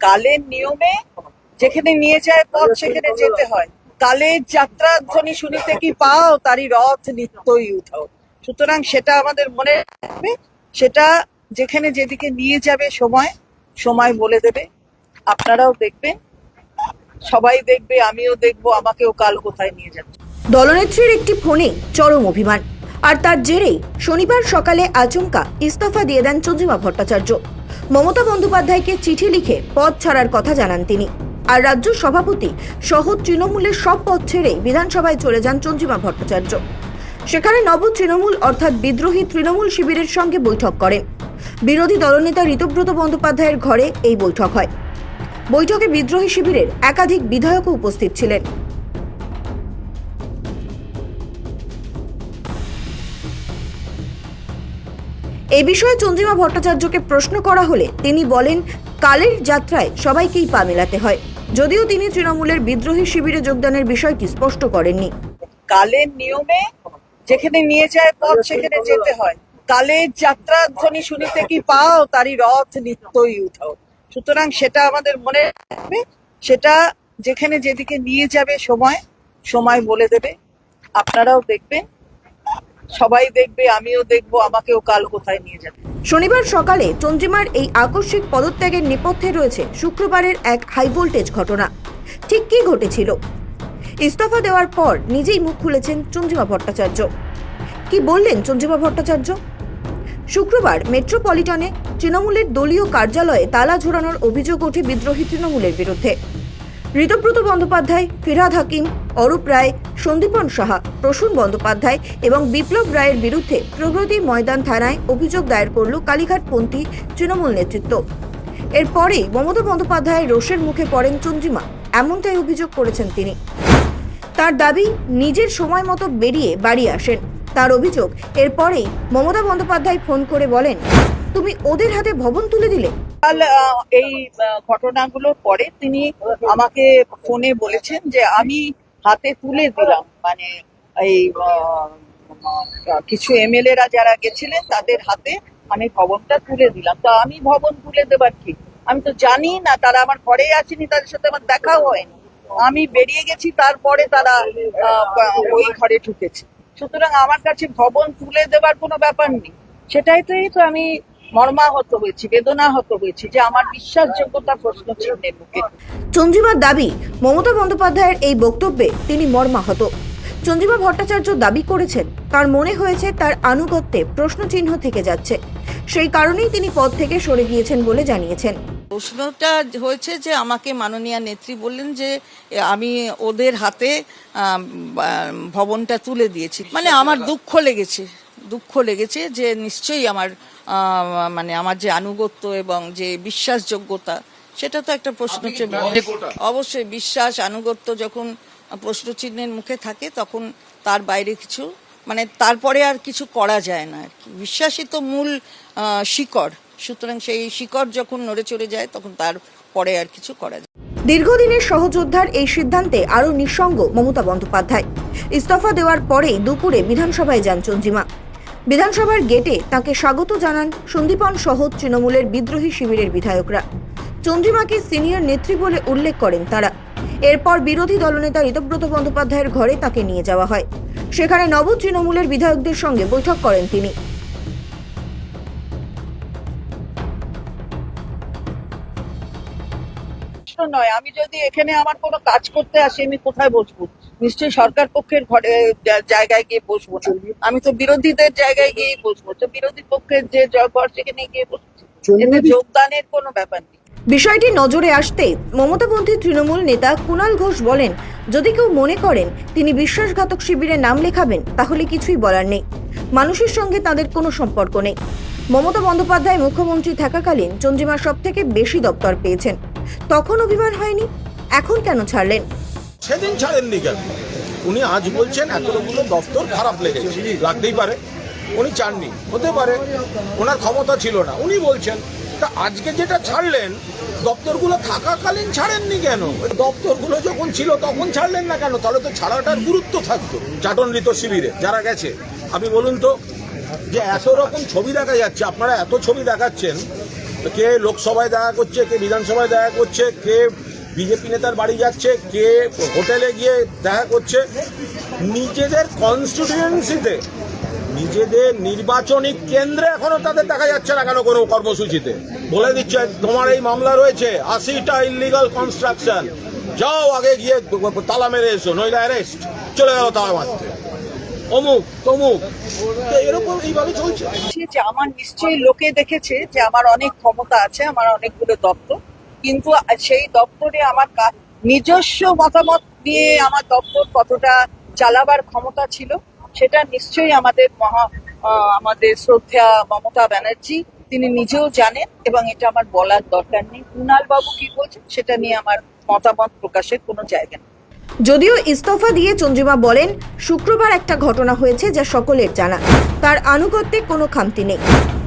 কালের নিয়মে যেখানে নিয়ে যায় পথ সেখানে যেতে হয়। কালের যাত্রা ধ্বনি শুনিতে কি পাও, তারই রথ নিত্যই উঠাও। সুতরাং সেটা আমাদের মনে রাখবে, সেটা যেখানে যেদিকে নিয়ে যাবে সময় বলে দেবে। আপনারাও দেখবেন, সবাই দেখবে, আমিও দেখবো, আমাকেও কাল কোথায় নিয়ে যাচ্ছে। দলনেত্রীর একটি ফোনে চরম অভিমান, আর তার জেরেই শনিবার সকালে আচমকা ইস্তফা দিয়ে দেন চন্দ্রিমা ভট্টাচার্য। মমতা বন্দ্যোপাধ্যায়কে চিঠি লিখে পদ ছাড়ার কথা জানান তিনি। আর রাজ্য সভাপতি সহ তৃণমূলের সব পদ ছেড়ে বিধানসভায় চলে যান চন্দ্রিমা ভট্টাচার্য। সেখানে নব তৃণমূল অর্থাৎ বিদ্রোহী তৃণমূল শিবিরের সঙ্গে বৈঠক করেন। বিরোধী দলনেতা ঋতব্রত বন্দ্যোপাধ্যায়ের ঘরে এই বৈঠক হয়। বৈঠকে বিদ্রোহী শিবিরের একাধিক বিধায়কও উপস্থিত ছিলেন। এই বিষয়ে চন্দ্রিমা ভট্টাচার্যকে প্রশ্ন করা হলে তিনি বলেন, কালের যাত্রায় সবাইকেই পা মেলাতে হয়। যদিও তিনি তৃণমূলের বিদ্রোহী শিবিরে যোগদানের বিষয়টি স্পষ্ট করেননি। কালের নিয়মে যেখানে নিয়ে যায় পথ সেখানে যেতে হয়। কালের যাত্রা ধ্বনি শুনিতে কি পাও, তারই রথ নিত্যই উঠাও। সুতরাং সেটা আমাদের মনে রাখবে, সেটা যেখানে যেদিকে নিয়ে যাবে সময় বলে দেবে। আপনারাও দেখবেন, সবাই দেখবে, আমিও দেখবো, আমাকেও কাল কোথায় নিয়ে যাবে। শনিবার সকালে চন্দ্রিমার এই আকস্মিক পদত্যাগের নেপথ্যে রয়েছে শুক্রবারের এক হাই ভোল্টেজ ঘটনা। ঠিক কি ঘটেছিল? ইস্তফা দেওয়ার পর নিজেই মুখ খুলেছেন চন্দ্রিমা ভট্টাচার্য। কি বললেন চন্দ্রিমা ভট্টাচার্য? শুক্রবার মেট্রোপলিটনে তৃণমূলের দলীয় কার্যালয়ে তালা ঝোলানোর অভিযোগ ওঠে বিদ্রোহী তৃণমূলের বিরুদ্ধে। ঋতব্রত বন্দ্যোপাধ্যায়, ফিরহাদ হাকিম, অরূপ রায়, সন্দীপন সাহা, প্রসূন বন্দ্যোপাধ্যায় এবং বিপ্লব রায়ের বিরুদ্ধে প্রগতি ময়দান থানায় অভিযোগ দায়ের করল কালীঘাটপন্থী তৃণমূল নেতৃত্ব। এরপরেই মমতা বন্দ্যোপাধ্যায়ের রোষের মুখে পড়েন চন্দ্রিমা, এমনটাই অভিযোগ করেছেন তিনি। তার দাবি, নিজের সময় মতো বেরিয়ে বাড়ি আসেন। তার অভিযোগ, এরপরেই মমতা বন্দ্যোপাধ্যায় ফোন করে বলেন, তুমি ওদের হাতে ভবন তুলে দিলে। এই ঘটনাগুলোর পরে তিনি আমাকে ফোনে বলেছেন যে আমি হাতে তুলে দিলাম, মানে এই কিছু এমএলএরা যারা গেছিলেন তাদের হাতে আমি ভবনটা তুলে দিলাম। তো আমি ভবন তুলে দেবার কি, আমি তো জানি না, তারা আমার ঘরে আসেনি, তাদের সাথে আমার দেখাও হয়নি। আমি বেরিয়ে গেছি, তারপরে তারা ওই ঘরে ঢুকেছে। সুতরাং আমার কাছে ভবন তুলে দেবার কোনো ব্যাপার নেই। সেটাই তো আমি মর্মাহত হয়েছি, বেদনাহত হয়েছি যে আমার বিশ্বাসযোগ্যতা প্রশ্ন চিহ্নের মুখে। চন্দ্রিমার দাবি, মমতা বন্দ্যোপাধ্যায়ের এই বক্তব্যে তিনি মর্মাহত। চন্দ্রিমা ভট্টাচার্য দাবি করেছেন, তার মনে হয়েছে তার আনুগত্যে প্রশ্নচিহ্ন থেকে যাচ্ছে, সেই কারণেই তিনি পদ থেকে সরে গিয়েছেন বলে জানিয়েছেন। প্রশ্নটা হয়েছে যে আমাকে মাননীয় নেত্রী বললেন যে আমি ওদের হাতে ভবনটা তুলে দিয়েছি। মানে আমার দুঃখ লেগেছে যে নিশ্চয়ই আমার মানে আমার যে আনুগত্য এবং যে বিশ্বাসযোগ্যতা, সেটা তো একটা প্রশ্ন চিহ্ন। অবশ্যই বিশ্বাস আনুগত্য যখন প্রশ্নচিহ্নের মুখে থাকে তখন তার বাইরে কিছু, মানে তারপরে আর কিছু করা যায় না আর কি। বিশ্বাসই তো মূল শিকড়। সুতরাং সেই শিকড় যখন নড়ে চড়ে যায় তখন তার পরে আর কিছু করা যায়। দীর্ঘদিনের সহযোদ্ধার এই সিদ্ধান্তে আরও নিঃসঙ্গ মমতা বন্দ্যোপাধ্যায়। ইস্তফা দেওয়ার পরেই দুপুরে বিধানসভায় যান চন্দ্রিমা। বিধানসভার গেটে তাকে স্বাগত জানান সন্দীপন সহ তৃণমূলের বিদ্রোহী শিবিরের বিধায়করা। চন্দ্রিমাকে সিনিয়র নেত্রী বলে উল্লেখ করেন তারা। এরপর বিরোধী দলনেতা ঋতব্রত বন্দ্যোপাধ্যায়ের ঘরে তাকে নিয়ে যাওয়া হয়। সেখানে নব তৃণমূলের বিধায়কদের সঙ্গে বৈঠক করেন তিনি। নয়, আমি যদি এখানে আমার কোনো কাজ করতে আসি, আমি কোথায় বসবো? নিশ্চয়ই সরকার পক্ষের ঘরে জায়গায় গিয়ে বসবো না, আমি তো বিরোধীদের জায়গায় গিয়ে বসবো। তো বিরোধী পক্ষের যে ঘর সেখানে গিয়ে বসবো, এতে যোগদানের কোনো ব্যাপার নেই। বিষয়টি নজরে আসতে মমতাপন্থী তৃণমূল নেতা কুণাল ঘোষ বলেন, যদি কেউ মনে করেন তিনি বিশ্বাসঘাতক শিবিরে নাম লেখাবেন তাহলে কিছুই বলার নেই। মানুষের সঙ্গে তাদের কোনো সম্পর্ক নেই। মমতা বন্দ্যোপাধ্যায় মুখ্যমন্ত্রী থাকাকালীন চন্দ্রিমা সব থেকে বেশি দপ্তর পেয়েছেন, তখন অভিমান হয়নি, এখন কেন ছাড়লেন? সেদিন ছাড়েননি কেন? উনি আজ বলছেন এতগুলো দপ্তর খারাপ লেগেছে, লাগতেই পারে, উনি চাননি, হতে পারে ওনার ক্ষমতা ছিল না, উনি বলছেন। তা আজকে যেটা ছাড়লেন, দপ্তরগুলো থাকাকালীন ছাড়েননি কেন? দপ্তরগুলো যখন ছিল তখন ছাড়লেন না কেন? তাহলে তো ছাড়াটার গুরুত্ব থাকতো। চাটনৃত শিবিরে যারা গেছে, আপনি বলুন তো, যে এত রকম ছবি দেখা যাচ্ছে, আপনারা এত ছবি দেখাচ্ছেন, কে লোকসভায় দেখা করছে, কে বিধানসভায় দেখা করছে, কে বিজেপি নেতার বাড়ি যাচ্ছে, কে হোটেলে গিয়ে দেখা করছে। নিজেদের কনস্টিটিউয়েন্সিতে, নিজেদের নির্বাচনী কেন্দ্রে এখনো তাদের দেখা যাচ্ছে না কেন কোনো কর্মসূচিতে। বলে দিচ্ছে তোমার এই মামলা রয়েছে 80টা ইলিগাল কনস্ট্রাকশন, যাও আগে গিয়ে তালা মেরে এসো, নইলে অ্যারেস্ট, চলে গেল তালা মারতে, অমুক তমুক। এরকম এইভাবে চলছে। যে আমার নিশ্চয়ই লোকে দেখেছে যে আমার অনেক ক্ষমতা আছে, আমার অনেকগুলো দপ্তর, কিন্তু সেই দপ্তরে আমার নিজস্ব মতামত দিয়ে আমার দপ্তর কতটা চালাবার ক্ষমতা ছিল সেটা নিশ্চয়ই আমাদের শ্রদ্ধা মমতা ব্যানার্জি তিনি নিজেও জানেন, এবং এটা আমার বলার দরকার নেই। কুণাল বাবু কি বলছেন সেটা নিয়ে আমার মতামত প্রকাশের কোনো জায়গা নেই। যদিও ইস্তফা দিয়ে চন্দ্রিমা বলেন, শুক্রবার একটা ঘটনা হয়েছে যা সকলের জানা, তার আনুগত্যে কোনো খামতি নেই।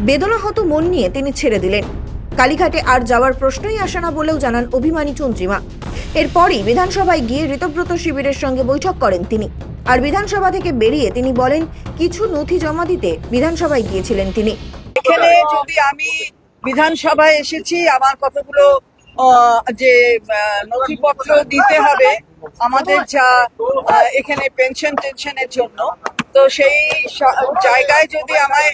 বেদনাহত মন নিয়ে তিনি ছেড়ে দিলেন। কালীঘাটে আর যাওয়ার প্রশ্নই আসে না বলেও জানান অভিমানী চন্দ্রিমা। এরপরই বিধানসভায় গিয়ে ঋতব্রত শিবিরের সঙ্গে বৈঠক করেন তিনি। আর বিধানসভা থেকে বেরিয়ে তিনি বলেন, কিছু নথি জমা দিতে বিধানসভায় গিয়েছিলেন তিনি। এখানে যদি আমি বিধানসভায় এসেছি, আমার কতগুলো যে নথিপত্র দিতে হবে আমাদের, যা এখানে টেনশনের জন্য, তো সেই জায়গায় যদি আমায়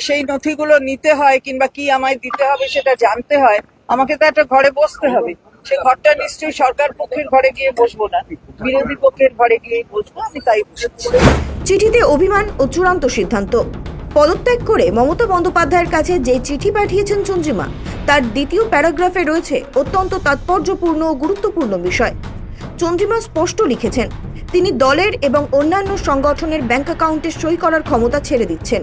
সেই নথিগুলো নিতে হয় কিংবা কি আমায় দিতে হবে সেটা জানতে হয়, আমাকে তো একটা ঘরে বসতে হবে। সে ঘরটা নিশ্চয়ই সরকার পক্ষের ঘরে গিয়ে বসবো না, বিরোধী পক্ষের ঘরে গিয়ে বসবো, আমি তাই বসেছি। চিঠিতে অভিমান ও চূড়ান্ত সিদ্ধান্ত। পদত্যাগ করে মমতা বন্দ্যোপাধ্যায়ের কাছে যে চিঠি পাঠিয়েছেন চন্দ্রিমা, তার দ্বিতীয় প্যারাগ্রাফে রয়েছে অত্যন্ত তাৎপর্যপূর্ণ ও গুরুত্বপূর্ণ বিষয়। চন্দ্রিমা স্পষ্ট লিখেছেন, তিনি দলের এবং অন্যান্য সংগঠনের ব্যাংক অ্যাকাউন্টে সই করার ক্ষমতা ছেড়ে দিচ্ছেন।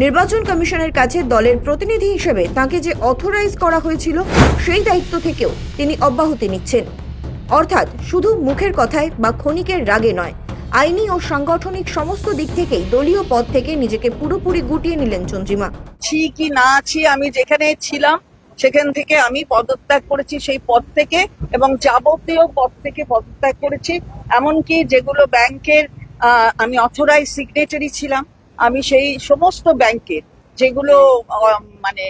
নির্বাচন কমিশনের কাছে দলের প্রতিনিধি হিসেবে তাঁকে যে অথরাইজ করা হয়েছিল সেই দায়িত্ব থেকেও তিনি অব্যাহতি নিচ্ছেন। অর্থাৎ শুধু মুখের কথায় বা ক্ষণিকের রাগে নয়, আইনি ও সাংগঠনিক সমস্ত দিক থেকেই দলীয় পদ থেকে নিজেকে পুরোপুরি গুটিয়ে নিলেন চন্দ্রিমা। কি না আছি, আমি যেখানে ছিলাম সেখান থেকে আমি পদত্যাগ করেছি, সেই পদ থেকে, এবং যাবতীয় পদ থেকে পদত্যাগ করেছি। এমনকি যেগুলো ব্যাংকের আমি অথরাইজ সিগনেটারি ছিলাম, আমি সেই সমস্ত ব্যাংকের যেগুলো মানে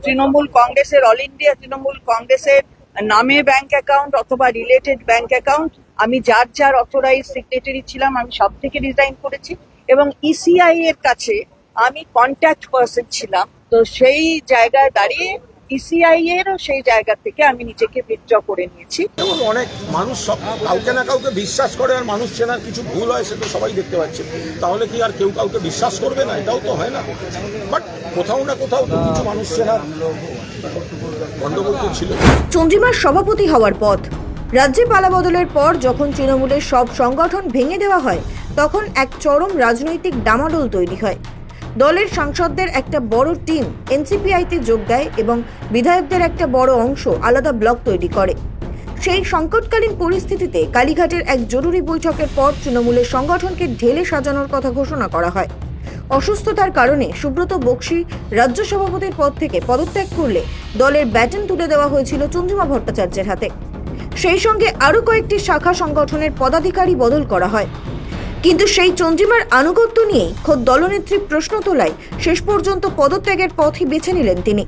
তৃণমূল কংগ্রেসের, অল ইন্ডিয়া তৃণমূল কংগ্রেসের নামে ব্যাংক অ্যাকাউন্ট অথবা রিলেটেড ব্যাংক অ্যাকাউন্ট, আমি যার অথরাইজ সিগনেটারি ছিলাম আমি সব থেকে রিজাইন করেছি। এবং ইসিআই এর কাছে আমি কন্ট্যাক্ট পারসন ছিলাম, তো সেই জায়গায় দাঁড়িয়ে ইসিআই এরও সেই জায়গা থেকে আমি নিজেকে বিথড্র করে নিয়েছি। যেমন অনেক মানুষ কাউকে না কাউকে বিশ্বাস করে, আর মানুষ চেনার কিছু ভুল হয় সে তো সবাই দেখতে পাচ্ছে, তাহলে কি আর কেউ কাউকে বিশ্বাস করবে না? এটাও তো হয় না। বাট কোথাও না কোথাও তো কিছু মানুষ চেনার গন্ডগোল তো ছিল। চন্দ্রিমার সভাপতি হওয়ার পথ। রাজ্যে পালাবদলের পর যখন তৃণমূলের সব সংগঠন ভেঙে দেওয়া হয়, তখন এক চরম রাজনৈতিক ডামাডোল তৈরি হয়। দলের সাংসদদের একটা বড় টিম এনসিপিআইতে যোগ দেয় এবং বিধায়কদের একটা বড় অংশ আলাদা ব্লক তৈরি করে। সেই সংকটকালীন পরিস্থিতিতে কালীঘাটের এক জরুরি বৈঠকের পর তৃণমূলের সংগঠনকে ঢেলে সাজানোর কথা ঘোষণা করা হয়। অসুস্থতার কারণে সুব্রত বক্সী রাজ্য সভাপতির পদ থেকে পদত্যাগ করলে দলের ব্যাটন তুলে দেওয়া হয়েছিল চন্দ্রিমা ভট্টাচার্যের হাতে। সেই সঙ্গে আরও কয়েকটি শাখা সংগঠনের পদাধিকারী বদল করা হয়। কিন্তু সেই চন্দ্রিমার আনুগত্য নিয়েই খোদ দলনেত্রী প্রশ্ন তোলায় শেষ পর্যন্ত পদত্যাগের পথই বেছে নিলেন তিনি।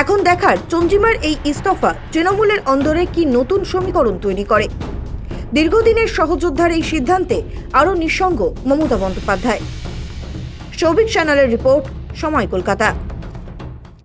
এখন দেখার চন্দ্রিমার এই ইস্তফা তৃণমূলের অন্দরে কি নতুন সমীকরণ তৈরি করে। দীর্ঘদিনের সহযোদ্ধার এই সিদ্ধান্তে আরও নিঃসঙ্গ মমতা বন্দ্যোপাধ্যায়। সৌভিক চ্যানেলের রিপোর্ট, সময় কলকাতা।